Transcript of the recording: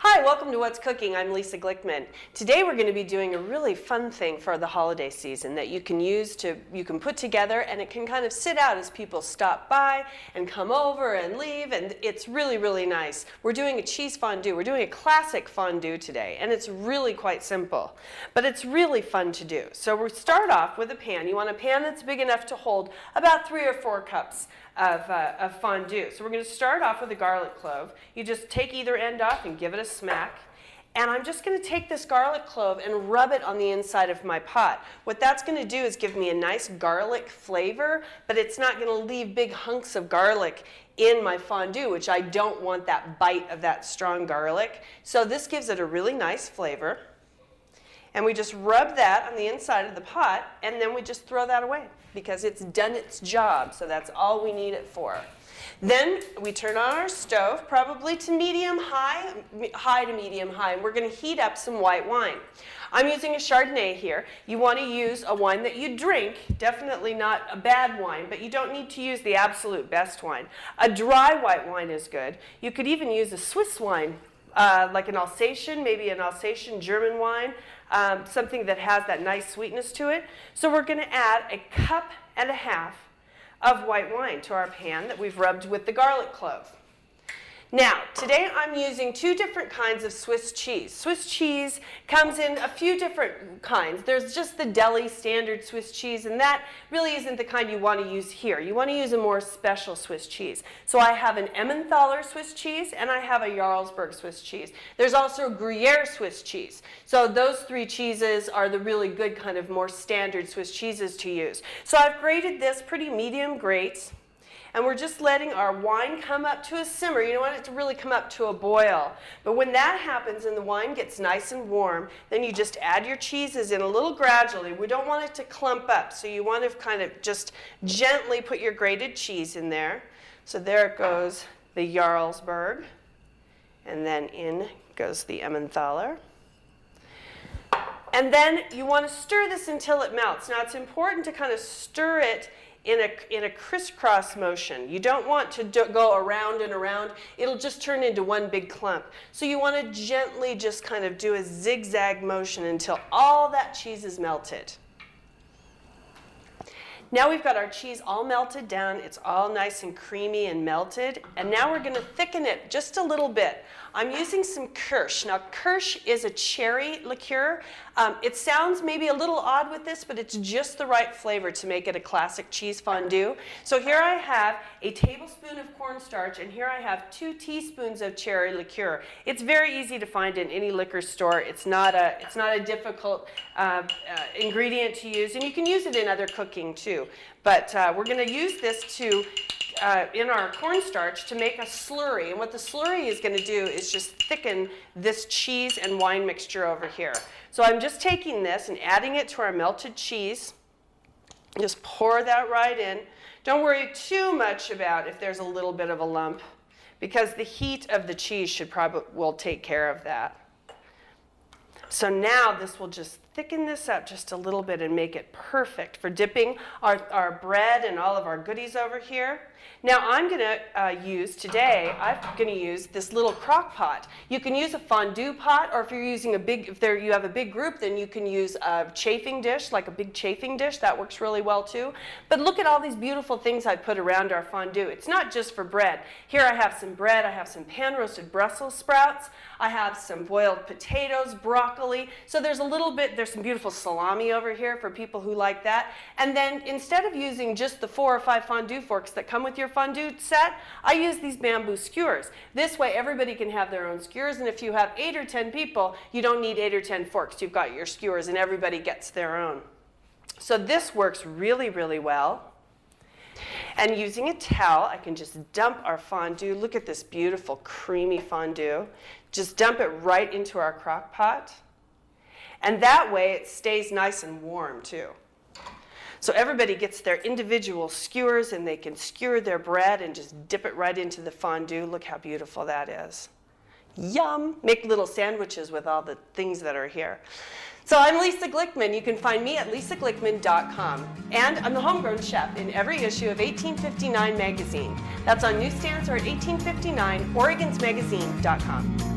Hi, welcome to What's Cooking. I'm Lisa Glickman. Today we're going to be doing a really fun thing for the holiday season that you can put together, and it can kind of sit out as people stop by and come over and leave, and it's really, really nice. We're doing a cheese fondue. We're doing a classic fondue today, and it's really quite simple, but it's really fun to do. So we start off with a pan. You want a pan that's big enough to hold about 3 or 4 cups of fondue. So we're going to start off with a garlic clove. You just take either end off and give it a smack. And I'm just going to take this garlic clove and rub it on the inside of my pot. What that's going to do is give me a nice garlic flavor, but it's not going to leave big hunks of garlic in my fondue, which I don't want that bite of that strong garlic. So this gives it a really nice flavor. And we just rub that on the inside of the pot, and then we just throw that away because it's done its job. So that's all we need it for. Then we turn on our stove, probably to medium-high, high to medium-high, and we're going to heat up some white wine. I'm using a Chardonnay here. You want to use a wine that you drink, definitely not a bad wine, but you don't need to use the absolute best wine. A dry white wine is good. You could even use a Swiss wine, like an Alsatian, maybe an Alsatian German wine, something that has that nice sweetness to it. So we're going to add 1.5 cups of white wine to our pan that we've rubbed with the garlic clove. Now, today I'm using 2 different kinds of Swiss cheese. Swiss cheese comes in a few different kinds. There's just the deli standard Swiss cheese, and that really isn't the kind you want to use here. You want to use a more special Swiss cheese. So I have an Emmentaler Swiss cheese, and I have a Jarlsberg Swiss cheese. There's also Gruyere Swiss cheese. So those 3 cheeses are the really good kind of more standard Swiss cheeses to use. So I've grated this pretty medium grate. And we're just letting our wine come up to a simmer. You don't want it to really come up to a boil. But when that happens and the wine gets nice and warm, then you just add your cheeses in a little gradually. We don't want it to clump up, so you want to kind of just gently put your grated cheese in there. So there it goes, the Jarlsberg. And then in goes the Emmentaler. And then you want to stir this until it melts. Now it's important to kind of stir it in a crisscross motion. You don't want to go around and around. It'll just turn into one big clump. So you want to gently just kind of do a zigzag motion until all that cheese is melted. Now we've got our cheese all melted down. It's all nice and creamy and melted. And now we're going to thicken it just a little bit. I'm using some Kirsch. Now Kirsch is a cherry liqueur. It sounds maybe a little odd with this, but it's just the right flavor to make it a classic cheese fondue. So here I have a tablespoon of cornstarch, and here I have 2 teaspoons of cherry liqueur. It's very easy to find in any liquor store. It's not a difficult ingredient to use, and you can use it in other cooking too. But we're going to use this in our cornstarch to make a slurry. And what the slurry is going to do is just thicken this cheese and wine mixture over here. So I'm just taking this and adding it to our melted cheese. Just pour that right in. Don't worry too much about if there's a little bit of a lump, because the heat of the cheese will take care of that. So now this will just thicken this up just a little bit and make it perfect for dipping our bread and all of our goodies over here. Now I'm going to use this little crock pot. You can use a fondue pot, or if you're using you have a big group, then you can use a chafing dish, like a big chafing dish. That works really well too. But look at all these beautiful things I put around our fondue. It's not just for bread. Here I have some bread. I have some pan-roasted Brussels sprouts. I have some boiled potatoes, broccoli. So there's some beautiful salami over here for people who like that. And then instead of using just the 4 or 5 fondue forks that come with your fondue set, I use these bamboo skewers. This way everybody can have their own skewers, and if you have 8 or 10 people, you don't need 8 or 10 forks. You've got your skewers and everybody gets their own. So this works really, really well. And using a towel, I can just dump our fondue. Look at this beautiful creamy fondue. Just dump it right into our crock pot. And that way it stays nice and warm too. So everybody gets their individual skewers, and they can skewer their bread and just dip it right into the fondue. Look how beautiful that is. Yum! Make little sandwiches with all the things that are here. So I'm Lisa Glickman. You can find me at lisaglickman.com. And I'm the homegrown chef in every issue of 1859 magazine. That's on newsstands or at 1859oregonsmagazine.com.